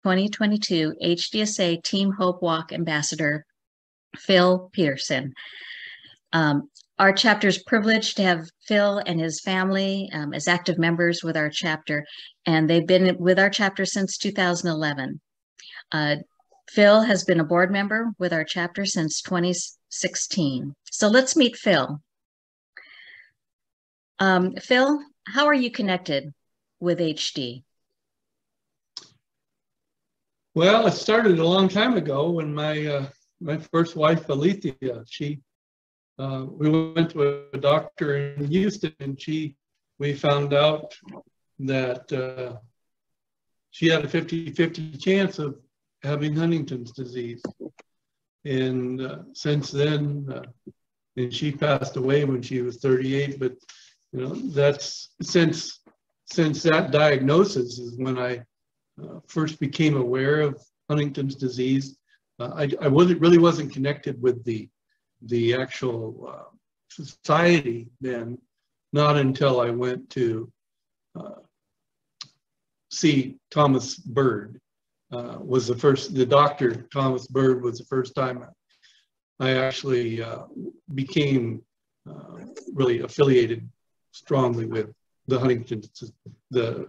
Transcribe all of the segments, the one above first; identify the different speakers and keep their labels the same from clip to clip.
Speaker 1: 2022 HDSA Team Hope Walk Ambassador, Phil Pearson. Our chapter is privileged to have Phil and his family as active members with our chapter, and they've been with our chapter since 2011. Phil has been a board member with our chapter since 2016. So let's meet Phil. Phil, how are you connected with HD?
Speaker 2: Well, it started a long time ago when my first wife, Alethea, we went to a doctor in Houston, and we found out that she had a 50-50 chance of having Huntington's disease. And since then, and she passed away when she was 38, but you know, that's since that diagnosis is when I first became aware of Huntington's disease. I really wasn't connected with the actual society then, not until I went to see Thomas Bird. The doctor, Thomas Bird, was the first time I actually became really affiliated strongly with the Huntington's, the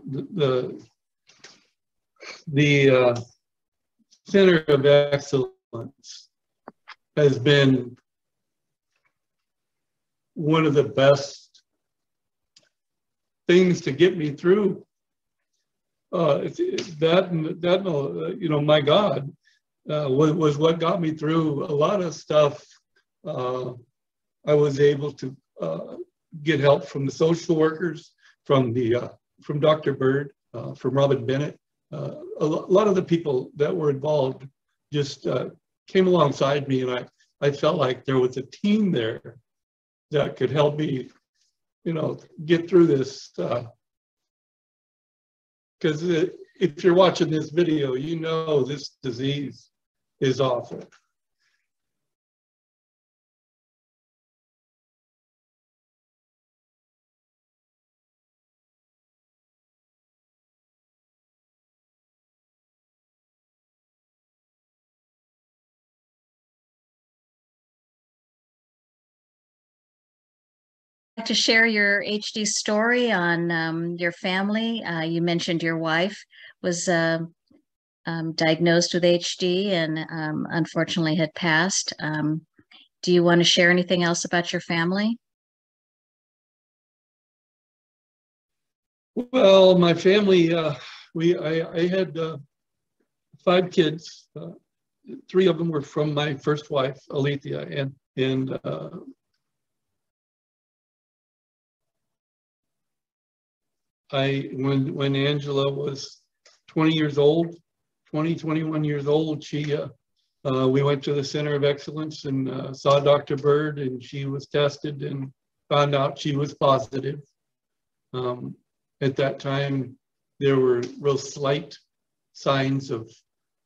Speaker 2: Center of Excellence has been one of the best things to get me through. You know, my God, was what got me through a lot of stuff. I was able to get help from the social workers, from Dr. Bird, from Robin Bennett. A lot of the people that were involved just came alongside me, and I felt like there was a team there that could help me, you know, get through this. Because if you're watching this video, you know this disease is awful.
Speaker 1: To share your HD story on your family. You mentioned your wife was diagnosed with HD and unfortunately had passed. Do you want to share anything else about your family?
Speaker 2: Well, my family, I had 5 kids. 3 of them were from my first wife, Alethea, and when Angela was 21 years old, we went to the Center of Excellence and saw Dr. Bird, and she was tested and found out she was positive. At that time, there were real slight signs of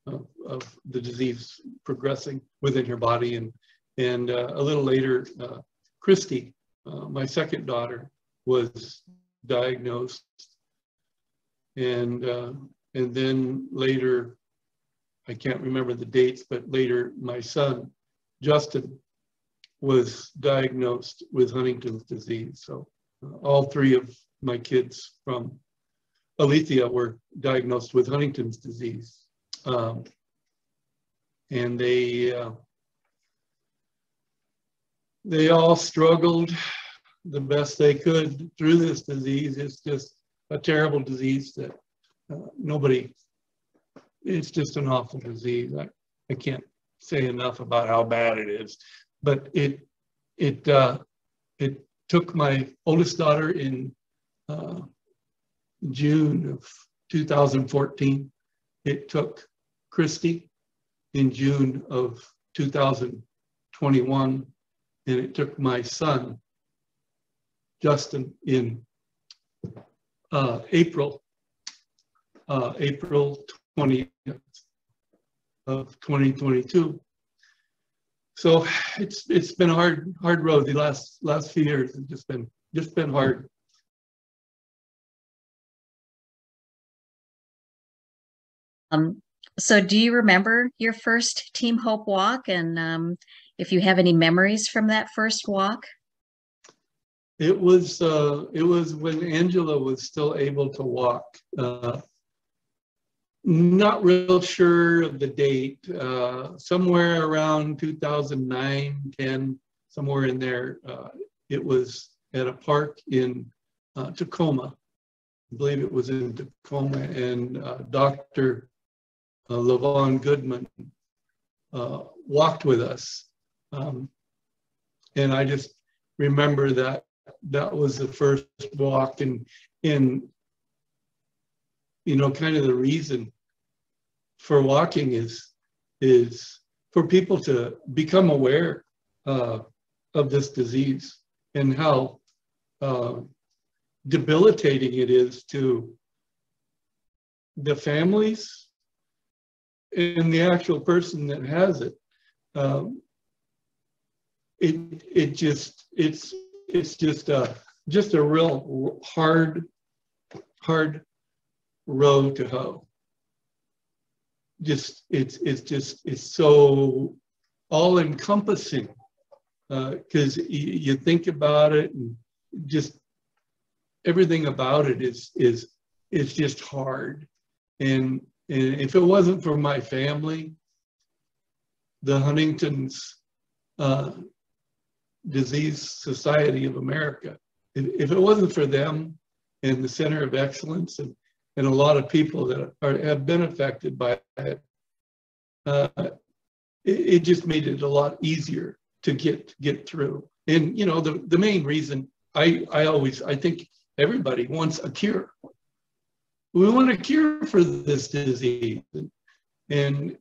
Speaker 2: the disease progressing within her body, and a little later, Christy, my second daughter, was diagnosed, and then later, I can't remember the dates, but later my son Justin was diagnosed with Huntington's disease. So all 3 of my kids from Alethea were diagnosed with Huntington's disease, and they all struggled the best they could through this disease. It's just a terrible disease that it's just an awful disease. I can't say enough about how bad it is, but it took my oldest daughter in June of 2014. It took Christy in June of 2021, and it took my son Justin in April 20th of 2022. So it's been a hard road the last few years. It's just been hard.
Speaker 1: So do you remember your first Team Hope walk, and if you have any memories from that first walk?
Speaker 2: It was when Angela was still able to walk. Not real sure of the date. Somewhere around 2009, 10, somewhere in there. It was at a park in Tacoma. I believe it was in Tacoma, and Dr. LaVon Goodman walked with us. And I just remember that was the first walk, and you know, kind of the reason for walking is for people to become aware of this disease and how debilitating it is to the families and the actual person that has it. It's just a real hard road to hoe. It's so all encompassing, because you think about it, and just everything about it is just hard. And if it wasn't for my family, the Huntington's Disease Society of America, if it wasn't for them and the Center of Excellence and a lot of people that have been affected by it, it just made it a lot easier to get through. And you know, the main reason I think everybody wants a cure. We want a cure for this disease, and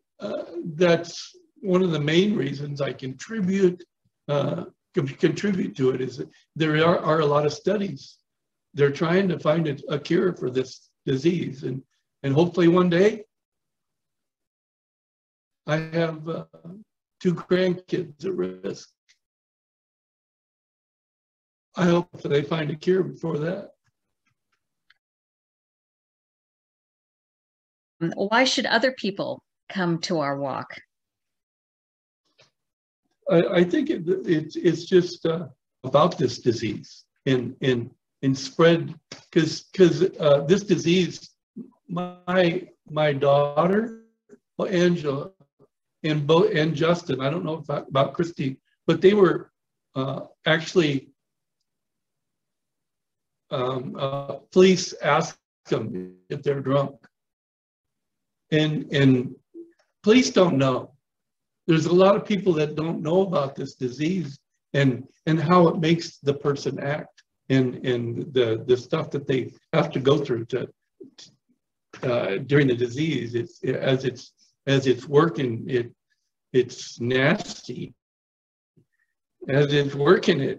Speaker 2: that's one of the main reasons I contribute to it. Is that there are a lot of studies. They're trying to find a cure for this disease, and hopefully one day I have 2 grandkids at risk. I hope that they find a cure before that.
Speaker 1: Why should other people come to our walk?
Speaker 2: I think it's just about this disease and spread, because this disease, my daughter, well, Angela, and Justin, I don't know about Christine, but they were actually police ask them if they're drunk, and police don't know. There's a lot of people that don't know about this disease and how it makes the person act, and the stuff that they have to go through during the disease. As it's working, it's nasty. As it's working,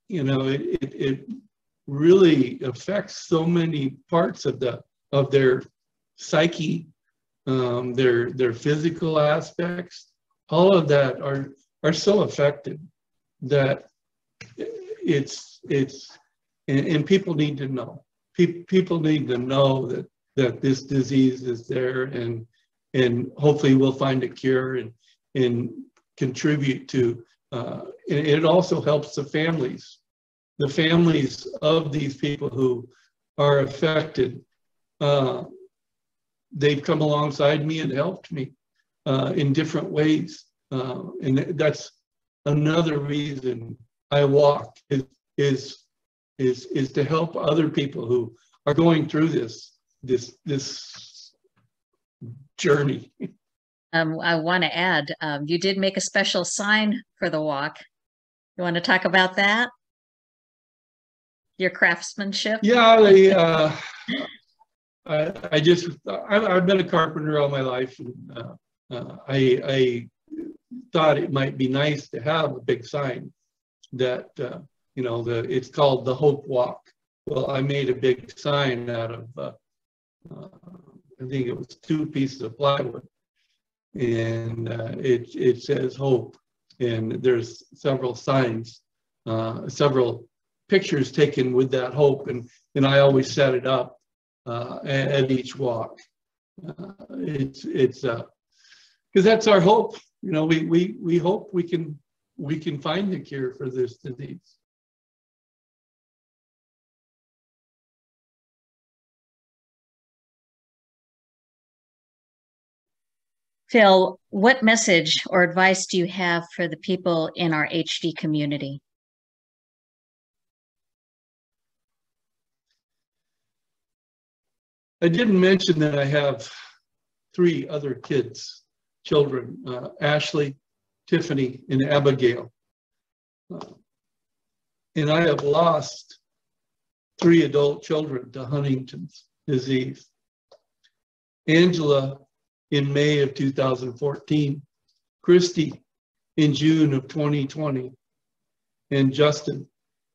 Speaker 2: it really affects so many parts of their psyche, their physical aspects. All of that are so affected that and people need to know. People need to know that this disease is there, and hopefully we'll find a cure and contribute to. And it also helps the families of these people who are affected. They've come alongside me and helped me in different ways, and that's another reason I walk is to help other people who are going through this journey.
Speaker 1: I want to add, you did make a special sign for the walk. You want to talk about that? Your craftsmanship?
Speaker 2: Yeah, I've been a carpenter all my life, and I thought it might be nice to have a big sign that it's called the Hope Walk. Well, I made a big sign out of I think it was 2 pieces of plywood, and it says Hope, and there's several signs, several pictures taken with that hope, and I always set it up at each walk. It's because that's our hope. You know, we hope we can find the cure for this disease.
Speaker 1: Phil, what message or advice do you have for the people in our HD community?
Speaker 2: I didn't mention that I have 3 other children, Ashley, Tiffany, and Abigail. And I have lost 3 adult children to Huntington's disease. Angela in May of 2014, Christy in June of 2020, and Justin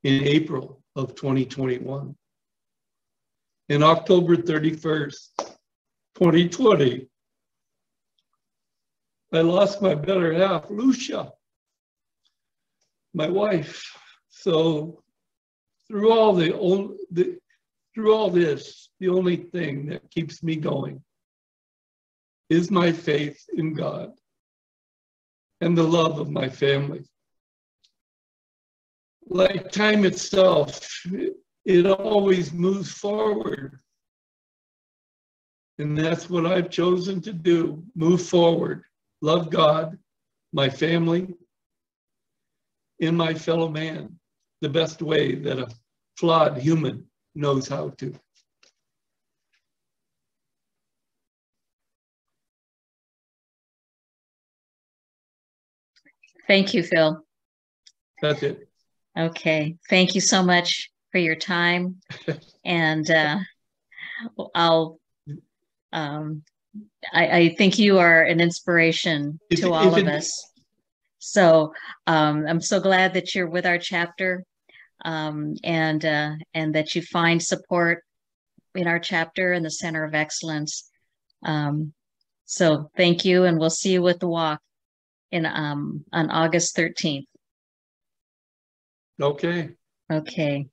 Speaker 2: in April of 2021. In October 31st, 2020, I lost my better half, Lucia, my wife. So through all this, the only thing that keeps me going is my faith in God and the love of my family. Like time itself, it always moves forward. And that's what I've chosen to do, move forward, love God, my family, and my fellow man, the best way that a flawed human knows how to.
Speaker 1: Thank you, Phil.
Speaker 2: That's it.
Speaker 1: Okay. Thank you so much for your time. And I think you are an inspiration to all of us. So I'm so glad that you're with our chapter, and that you find support in our chapter and the Center of Excellence. So thank you, and we'll see you at the walk on August 13th.
Speaker 2: Okay.
Speaker 1: Okay.